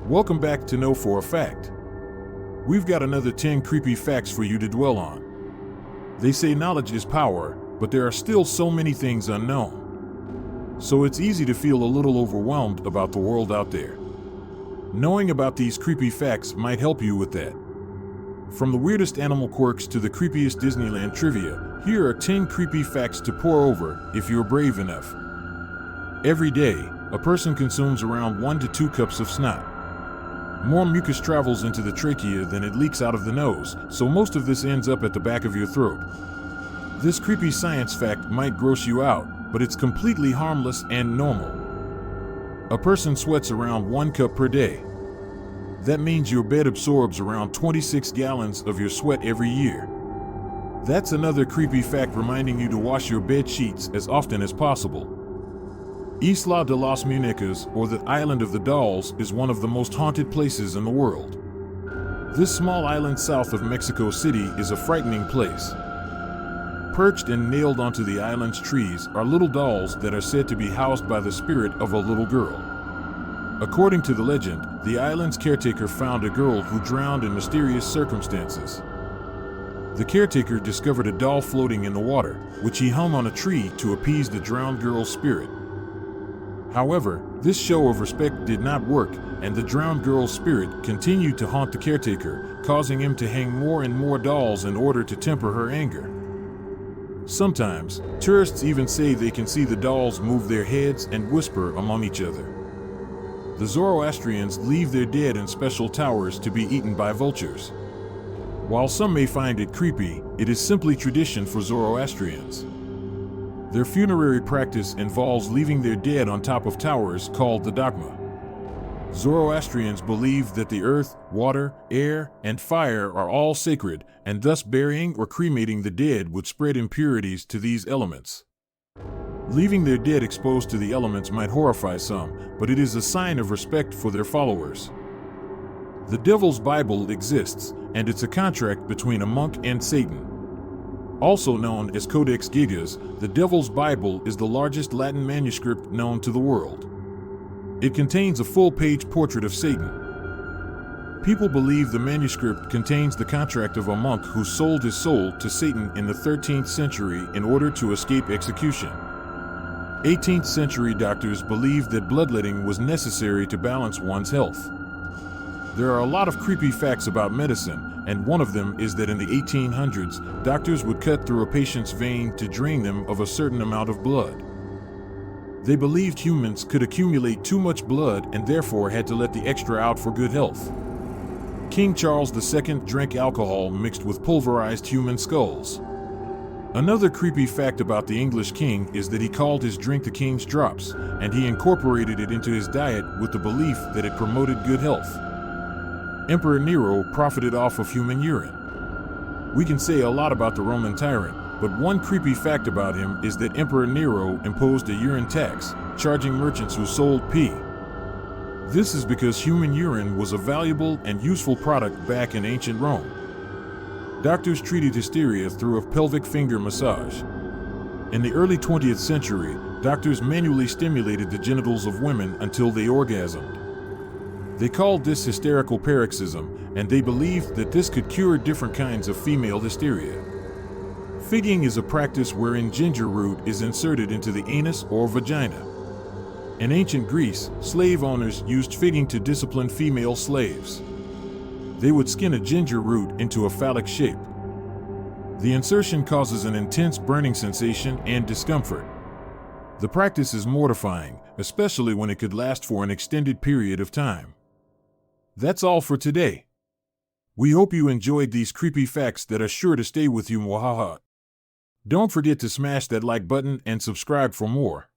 Welcome back to Know for a Fact. We've got another 10 creepy facts for you to dwell on. They say knowledge is power, but there are still so many things unknown. So it's easy to feel a little overwhelmed about the world out there. Knowing about these creepy facts might help you with that. From the weirdest animal quirks to the creepiest Disneyland trivia, here are 10 creepy facts to pore over if you're brave enough. Every day, a person consumes around 1 to 2 cups of snot. More mucus travels into the trachea than it leaks out of the nose, so most of this ends up at the back of your throat. This creepy science fact might gross you out, but it's completely harmless and normal. A person sweats around 1 cup per day. That means your bed absorbs around 26 gallons of your sweat every year. That's another creepy fact reminding you to wash your bed sheets as often as possible. Isla de los Muñecas, or the Island of the Dolls, is one of the most haunted places in the world. This small island south of Mexico City is a frightening place. Perched and nailed onto the island's trees are little dolls that are said to be housed by the spirit of a little girl. According to the legend, the island's caretaker found a girl who drowned in mysterious circumstances. The caretaker discovered a doll floating in the water, which he hung on a tree to appease the drowned girl's spirit. However, this show of respect did not work, and the drowned girl's spirit continued to haunt the caretaker, causing him to hang more and more dolls in order to temper her anger. Sometimes, tourists even say they can see the dolls move their heads and whisper among each other. The Zoroastrians leave their dead in special towers to be eaten by vultures. While some may find it creepy, it is simply tradition for Zoroastrians. Their funerary practice involves leaving their dead on top of towers called the dogma. Zoroastrians believe that the earth, water, air, and fire are all sacred, and thus burying or cremating the dead would spread impurities to these elements. Leaving their dead exposed to the elements might horrify some, but it is a sign of respect for their followers. The Devil's Bible exists, and it's a contract between a monk and Satan. Also known as Codex Gigas, the Devil's Bible is the largest Latin manuscript known to the world. It contains a full-page portrait of Satan. People believe the manuscript contains the contract of a monk who sold his soul to Satan in the 13th century in order to escape execution. 18th century doctors believed that bloodletting was necessary to balance one's health. There are a lot of creepy facts about medicine, and one of them is that in the 1800s, doctors would cut through a patient's vein to drain them of a certain amount of blood. They believed humans could accumulate too much blood and therefore had to let the extra out for good health. King Charles II drank alcohol mixed with pulverized human skulls. Another creepy fact about the English king is that he called his drink the King's Drops, and he incorporated it into his diet with the belief that it promoted good health. Emperor Nero profited off of human urine. We can say a lot about the Roman tyrant, but one creepy fact about him is that Emperor Nero imposed a urine tax, charging merchants who sold pee. This is because human urine was a valuable and useful product back in ancient Rome. Doctors treated hysteria through a pelvic finger massage. In the early 20th century, doctors manually stimulated the genitals of women until they orgasmed. They called this hysterical paroxysm, and they believed that this could cure different kinds of female hysteria. Figging is a practice wherein ginger root is inserted into the anus or vagina. In ancient Greece, slave owners used figging to discipline female slaves. They would skin a ginger root into a phallic shape. The insertion causes an intense burning sensation and discomfort. The practice is mortifying, especially when it could last for an extended period of time. That's all for today. We hope you enjoyed these creepy facts that are sure to stay with you. Mwahaha. Don't forget to smash that like button and subscribe for more.